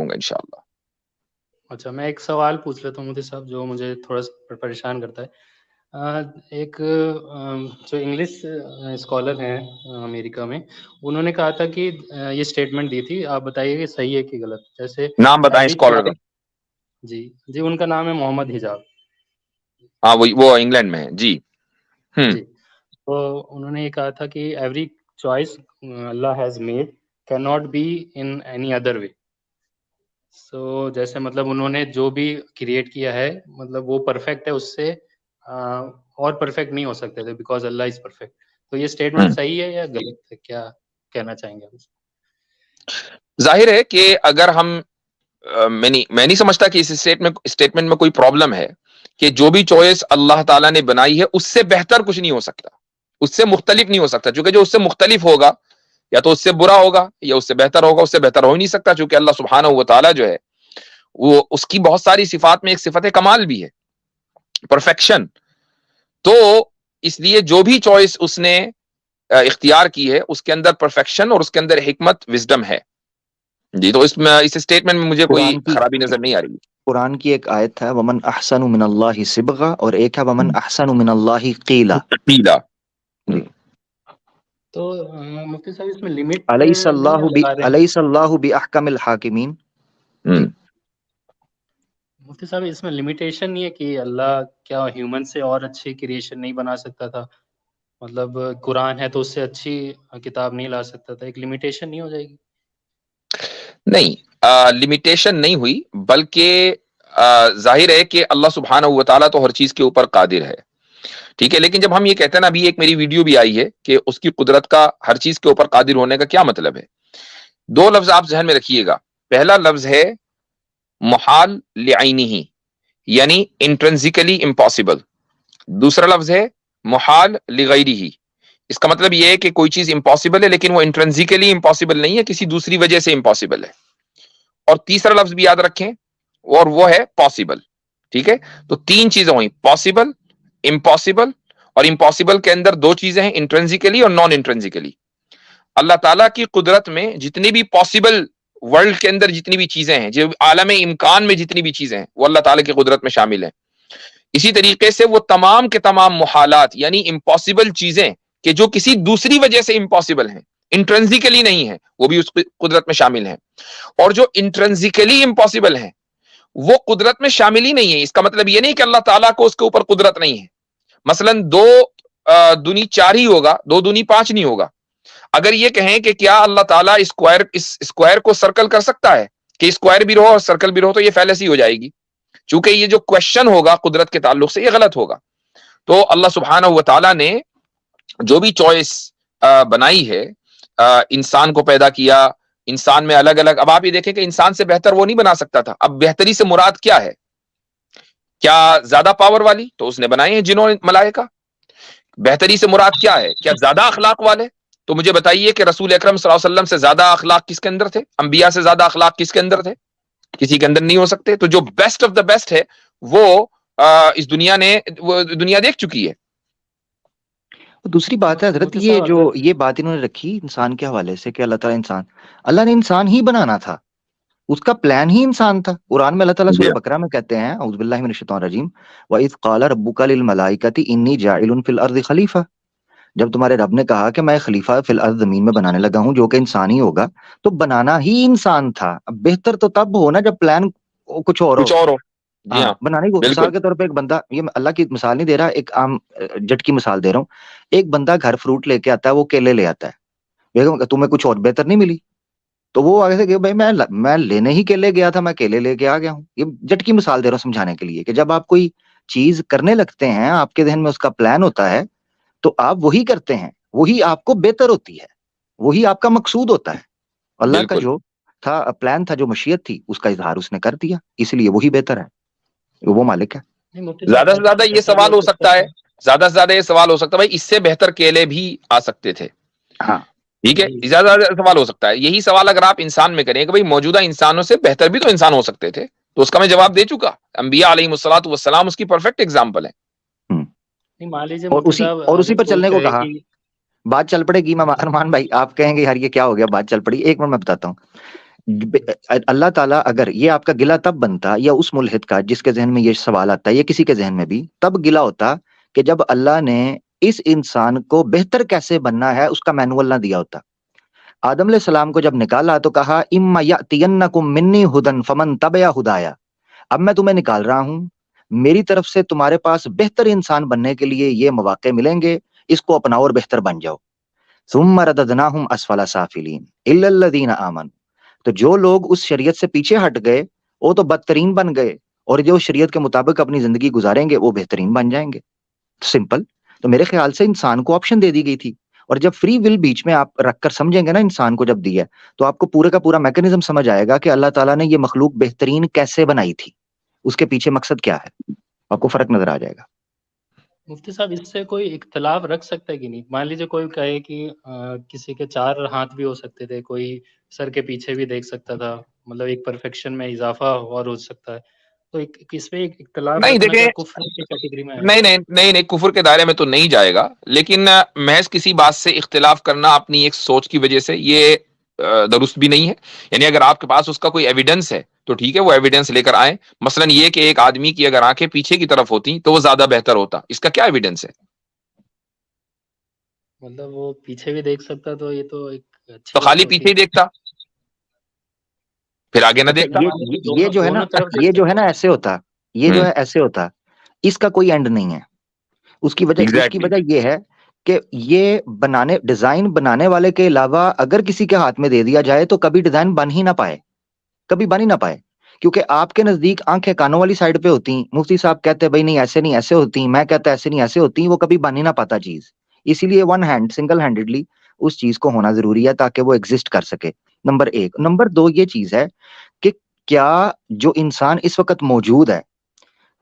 گا انشاءاللہ۔ اچھا، میں ایک سوال پوچھ لیتا ہوں مفتی صاحب جو مجھے تھوڑا سا پریشان کرتا ہے۔ ایک جو انگلش اسکالر ہیں امریکہ میں، انہوں نے کہا تھا کہ یہ اسٹیٹمنٹ دی تھی، آپ بتائیے کہ صحیح ہے کہ غلط، جیسے نام بتائیں ایوری اسکالر کا۔ جی ان کا نام ہے محمد حجاب۔ ہاں وہ انگلینڈ میں ہے جی۔ جی، تو انہوں نے یہ کہا تھا کہ ایوری چوائس اللہ has made cannot be in any other way. So جیسے مطلب انہوں نے جو بھی کریٹ کیا ہے مطلب وہ پرفیکٹ ہے، اس سے اور پرفیکٹ نہیں ہو سکتے تھے بیکاز اللہ از پرفیکٹ۔ تو یہ اسٹیٹمنٹ صحیح ہے یا غلط ہے؟ کیا کہنا چاہیں گے آپ؟ ظاہر ہے کہ اگر ہم میں نہیں سمجھتا کہ اس اسٹیٹمنٹ میں کوئی پرابلم ہے کہ جو بھی چوائس اللہ تعالیٰ نے بنائی ہے اس سے بہتر کچھ نہیں ہو سکتا، اس سے مختلف نہیں ہو سکتا، چونکہ جو اس سے مختلف ہوگا یا تو اس سے برا ہوگا یا اس سے بہتر ہوگا، اس سے بہتر ہو ہی نہیں سکتا، چونکہ اللہ سبحانہ و تعالیٰ جو ہے وہ اس کی بہت ساری صفات میں ایک صفت کمال بھی ہے، پرفیکشن۔ تو اس لیے جو بھی چوائس اس نے اختیار کی ہے اس کے اندر پرفیکشن اور اس کے اندر حکمت، وزڈم ہے جی۔ تو اس اسٹیٹمنٹ میں مجھے کوئی خرابی نظر نہیں آ رہی۔ قرآن کی ایک آیت ہے ومن احسن من اللہ صبغہ، اور ایک ہے ومن احسن من اللہ قیلا۔ تو مفتی صاحب اس میں لمٹ الیس اللہ باحکم الحاکمین۔ مفتی صاحب اس میں لمیٹیشن نہیں ہے کہ اللہ کیا ہیومن سے اور اچھی کریشن نہیں بنا سکتا تھا؟ مطلب قرآن ہے تو اس سے اچھی کتاب نہیں لا سکتا تھا، ایک لمیٹیشن نہیں ہو جائے گی؟ نہیں، لمیٹیشن نہیں ہوئی، بلکہ ظاہر ہے کہ اللہ سبحانہ و تعالیٰ تو ہر چیز کے اوپر قادر ہے، ٹھیک ہے، لیکن جب ہم یہ کہتے ہیں نا، ابھی ایک میری ویڈیو بھی آئی ہے کہ اس کی قدرت کا، ہر چیز کے اوپر قادر ہونے کا کیا مطلب ہے؟ دو لفظ آپ ذہن میں رکھیے گا۔ پہلا لفظ ہے محال لعینہ، یعنی انٹرنسیکلی امپاسبل۔ دوسرا لفظ ہے محال لغیرہ، اس کا مطلب یہ ہے کہ کوئی چیز امپاسبل ہے لیکن وہ انٹرنسیکلی امپاسبل نہیں ہے، کسی دوسری وجہ سے امپاسبل ہے۔ اور تیسرا لفظ بھی یاد رکھیں، اور وہ ہے پاسبل، ٹھیک ہے؟ تو تین چیزیں ہوئی، پاسبل، امپاسبل، اور امپاسبل کے اندر دو چیزیں ہیں، انٹرنسیکلی اور نان انٹرنسیکلی۔ اللہ تعالیٰ کی قدرت میں جتنی بھی پاسبل، ورلڈ کے اندر جتنی بھی چیزیں ہیں، جو عالم امکان میں جتنی بھی چیزیں ہیں، وہ اللہ تعالیٰ کی قدرت میں شامل ہیں۔ اسی طریقے سے وہ تمام کے تمام محالات، یعنی امپاسبل چیزیں کہ جو کسی دوسری وجہ سے امپاسبل ہیں، انٹرنسیکلی نہیں ہیں، وہ بھی اس قدرت میں شامل ہیں۔ اور جو انٹرنسیکلی امپاسبل ہیں وہ قدرت میں شامل ہی نہیں ہے۔ اس کا مطلب یہ نہیں کہ اللہ تعالیٰ کو اس کے اوپر قدرت نہیں ہے۔ مثلا 2 دونی 4 ہی ہوگا، 2 دونی 5 نہیں ہوگا۔ اگر یہ کہیں کہ کیا اللہ تعالیٰ اس اسکوائر کو سرکل کر سکتا ہے، کہ اسکوائر بھی رہو اور سرکل بھی رہو، تو یہ فیلسی ہو جائے گی، چونکہ یہ جو کوشچن ہوگا قدرت کے تعلق سے یہ غلط ہوگا۔ تو اللہ سبحانہ و تعالیٰ نے جو بھی چوائس بنائی ہے، انسان کو پیدا کیا، انسان میں الگ الگ، اب آپ یہ دیکھیں کہ انسان سے بہتر وہ نہیں بنا سکتا تھا۔ اب بہتری سے مراد کیا ہے؟ کیا زیادہ پاور والی؟ تو اس نے بنائے ہیں جنوں ملائکہ۔ بہتری سے مراد کیا ہے؟ کیا زیادہ اخلاق والے؟ تو مجھے بتائیے کہ رسول اکرم صلی اللہ علیہ وسلم سے زیادہ اخلاق کس کے اندر تھے؟ انبیاء سے زیادہ اخلاق کس کے اندر تھے؟ کسی کے اندر نہیں ہو سکتے۔ تو جو بیسٹ آف دا بیسٹ ہے وہ اس دنیا نے، وہ دنیا دیکھ چکی ہے۔ دوسری بات ہے حضرت، یہ بات انہوں نے رکھی انسان کے حوالے سے کہ اللہ تعالیٰ اللہ نے انسان ہی بنانا تھا، اس کا پلان ہی انسان تھا۔ قرآن میں اللہ تعالیٰ سورہ بقرہ میں کہتے ہیں اعوذ باللہ من الشیطان الرجیم وَإِذْ قَالَ رَبُّكَ لِلْمَلَائِكَةِ إِنِّي جَاعِلٌ فِي الْأَرْضِ خَلِيفَةً، جب تمہارے رب نے کہا کہ میں خلیفہ فی الارض، زمین میں بنانے لگا ہوں، جو کہ انسان ہی ہوگا، تو بنانا ہی انسان تھا۔ اب بہتر تو تب ہو نا جب پلان کچھ اور ہو۔ بنانے کو مثال کے طور پہ ایک بندہ، یہ میں اللہ کی مثال نہیں دے رہا، ایک عام جٹ کی مثال دے رہا ہوں۔ ایک بندہ گھر فروٹ لے کے آتا ہے، وہ کیلے لے آتا ہے، تمہیں کچھ اور بہتر نہیں ملی، تو وہ آگے سے کہ بھائی میں لینے ہی کیلے گیا تھا، میں کیلے لے کے آ گیا ہوں۔ یہ جٹ کی مثال دے رہا ہوں سمجھانے کے لیے کہ جب آپ کوئی چیز کرنے لگتے ہیں، آپ کے ذہن میں اس کا پلان ہوتا ہے، تو آپ وہی کرتے ہیں، وہی آپ کو بہتر ہوتی ہے، وہی آپ کا مقصود ہوتا ہے۔ اللہ کا جو تھا پلان تھا، جو مشیت تھی، اس کا اظہار اس نے کر دیا، اس لیے وہی بہتر ہے، وہ مالک ہے۔ زیادہ سے زیادہ یہ سوال ہو سکتا ہے، زیادہ سے زیادہ یہ سوال ہو سکتا ہے بھائی اس سے بہتر کیلے بھی آ سکتے تھے، ہاں ٹھیک ہے، زیادہ سے زیادہ سوال ہو سکتا ہے۔ یہی سوال اگر آپ انسان میں کریں کہ بھائی موجودہ انسانوں سے بہتر بھی تو انسان ہو سکتے تھے، تو اس کا میں جواب دے چکا۔ انبیاء علیہم الصلوۃ والسلام اس کی پرفیکٹ اگزامپل ہے۔ اور اسی پر چلنے کو کہا، بات چل پڑے گی۔ ارمان بھائی آپ کہیں گے یار یہ کیا ہو گیا، بات چل پڑی۔ ایک منٹ میں بتاتا ہوں، اللہ تعالیٰ اگر یہ آپ کا گلہ تب بنتا یا اس ملحد کا جس کے ذہن میں یہ سوال آتا ہے یا کسی کے ذہن میں بھی تب گلہ ہوتا کہ جب اللہ نے اس انسان کو بہتر کیسے بننا ہے اس کا مینول نہ دیا ہوتا. آدم علیہ السلام کو جب نکالا تو کہا اما یاتینکم منی ہدن فمن تبع ہدایا، اب میں تمہیں نکال رہا ہوں، میری طرف سے تمہارے پاس بہتر انسان بننے کے لیے یہ مواقع ملیں گے، اس کو اپناؤ اور بہتر بن جاؤ. ثم رددناہم اسفل سافلین الا الذین آمنوا، تو جو لوگ اس شریعت سے پیچھے ہٹ گئے وہ تو بدترین بن گئے، اور جو شریعت کے مطابق اپنی زندگی گزاریں گے وہ بہترین بن جائیں گے. سمپل. تو میرے خیال سے انسان کو آپشن دے دی گئی تھی، اور جب فری ول بیچ میں آپ رکھ کر سمجھیں گے نا انسان کو جب دیا تو آپ کو پورے کا پورا میکانزم سمجھ آئے گا کہ اللہ تعالیٰ نے یہ مخلوق بہترین کیسے بنائی تھی، اس کے پیچھے مقصد کیا ہے، آپ کو فرق نظر آ جائے گا. مفتی صاحب اس سے کوئی اختلاف رکھ سکتا ہے کہ نہیں؟ مان لیجیے کوئی کہے کہ کسی کے 4 ہاتھ بھی ہو سکتے تھے، کوئی سر کے پیچھے بھی دیکھ سکتا تھا، مطلب ایک پرفیکشن میں اضافہ اور ہو سکتا ہے، تو اس پہ ایک اختلاف نہیں رکھنا دیکھیں، کیا کفر کی کیٹیگری میں آئے گا؟ نہیں کفر کے دائرے میں تو نہیں جائے گا، لیکن محض کسی بات سے اختلاف کرنا اپنی ایک سوچ کی وجہ سے یہ درست بھی نہیں ہے. یعنی اگر آپ کے پاس اس کا کوئی ایویڈنس ہے تو ٹھیک ہے، وہ ایویڈنس لے کر آئیں. مثلا یہ کہ ایک آدمی کی اگر آنکھیں پیچھے کی طرف ہوتی تو وہ زیادہ بہتر ہوتا، اس کا کیا ایویڈنس ہے؟ مطلب وہ پیچھے بھی دیکھ سکتا تو یہ تو ایک تو اچھی بات خالی ہوتی. پیچھے ہی دیکھتا، پھر آگے نہ اچھا دیکھتا. مان لیجیے یہ جو ہے نا دونوں طرف دیکھ یہ جو ہے سکتا نا ایسے ہوتا، یہ جو ہے ایسے ہوتا، اس کا کوئی اینڈ نہیں ہے. اس کی ایگزیکٹلی وجہ یہ ہے کہ یہ ڈیزائن بنانے والے کے علاوہ اگر کسی کے ہاتھ میں دے دیا جائے تو کبھی ڈیزائن بن ہی نہ پائے، کبھی بن ہی نہ پائے، کیونکہ آپ کے نزدیک آنکھیں کانوں والی سائڈ پہ ہوتی ہیں، مفتی صاحب کہتے ہیں بھائی نہیں ایسے نہیں ایسے ہوتی ہیں، میں کہتا ایسے نہیں ایسے ہوتی ہیں، وہ کبھی بن ہی نہ پاتا چیز. اسی لیے سنگل ہینڈڈلی اس چیز کو ہونا ضروری ہے تاکہ وہ ایگزسٹ کر سکے. نمبر 1. نمبر 2 یہ چیز ہے کہ کیا جو انسان اس وقت موجود ہے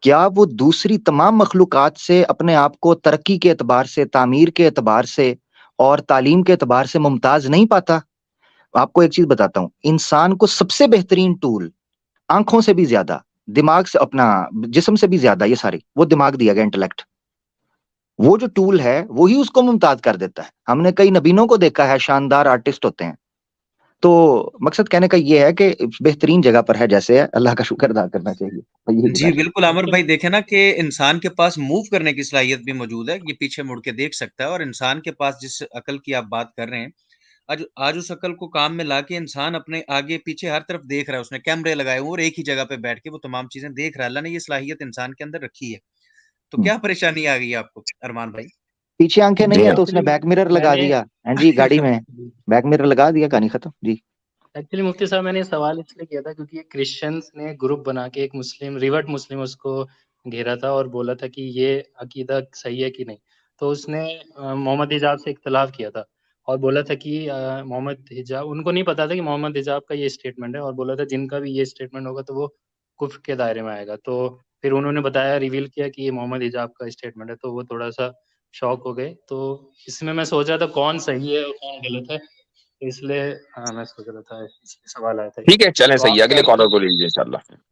کیا وہ دوسری تمام مخلوقات سے اپنے آپ کو ترقی کے اعتبار سے، تعمیر کے اعتبار سے اور تعلیم کے اعتبار سے ممتاز نہیں پاتا؟ آپ کو ایک چیز بتاتا ہوں، انسان کو سب سے بہترین ٹول آنکھوں سے بھی زیادہ، دماغ سے، اپنا جسم سے بھی زیادہ، یہ ساری وہ دماغ دیا گیا، انٹلیکٹ، وہ جو ٹول ہے وہی اس کو ممتاز کر دیتا ہے. ہم نے کئی نبینوں کو دیکھا ہے شاندار آرٹسٹ ہوتے ہیں. تو مقصد کہنے کا یہ ہے کہ بہترین جگہ پر ہے، جیسے ہے اللہ کا شکر ادا کرنا چاہیے. جی بالکل عامر بھائی، دیکھیں نا کہ انسان کے پاس موو کرنے کی صلاحیت بھی موجود ہے، یہ پیچھے مڑ کے دیکھ سکتا ہے. اور انسان کے پاس جس عقل کی آپ بات کر رہے ہیں، آج اس عقل کو کام میں لا کے انسان اپنے آگے پیچھے ہر طرف دیکھ رہا ہے، اس نے کیمرے لگائے ہوئے اور ایک ہی جگہ پہ بیٹھ کے وہ تمام چیزیں دیکھ رہا ہے. اللہ نے یہ صلاحیت انسان کے اندر رکھی ہے، تو کیا پریشانی آ گئی آپ کو ارمان بھائی؟ پیچھے آنکھیں نہیں ہے تو اس نے بیک مرر لگا میں دیا، ہاں جی، گاڑی میں بیک مرر لگا دیا، کہانی ختم. جی ایکچولی مفتی صاحب میں نے سوال اس لیے کیا تھا کیونکہ کرسچنس نے گروپ بنا کے ایک مسلم ریورٹ مسلم اس کو گھیرا تھا اور بولا تھا کہ یہ عقیدہ صحیح ہے کہ نہیں. تو اس نے محمد حجاب سے اختلاف کیا تھا اور بولا تھا کہ محمد حجاب، ان کو نہیں پتا تھا کہ محمد حجاب کا یہ اسٹیٹمنٹ ہے، اور بولا تھا جن کا بھی یہ اسٹیٹمنٹ ہوگا تو وہ کفر کے دائرے میں آئے گا. تو پھر انہوں نے بتایا، ریویل کیا کہ یہ محمد حجاب کا اسٹیٹمنٹ ہے، تو وہ تھوڑا سا شوق ہو گئے. تو اس میں سوچ رہا تھا کون صحیح ہے اور کون غلط ہے، اس لیے میں سوچ رہا تھا اس سوال آیا تھا. ٹھیک ہے، چلیں تو صحیح ہے، آپ اگلے کیا کالر کو لے لیجیے انشاءاللہ.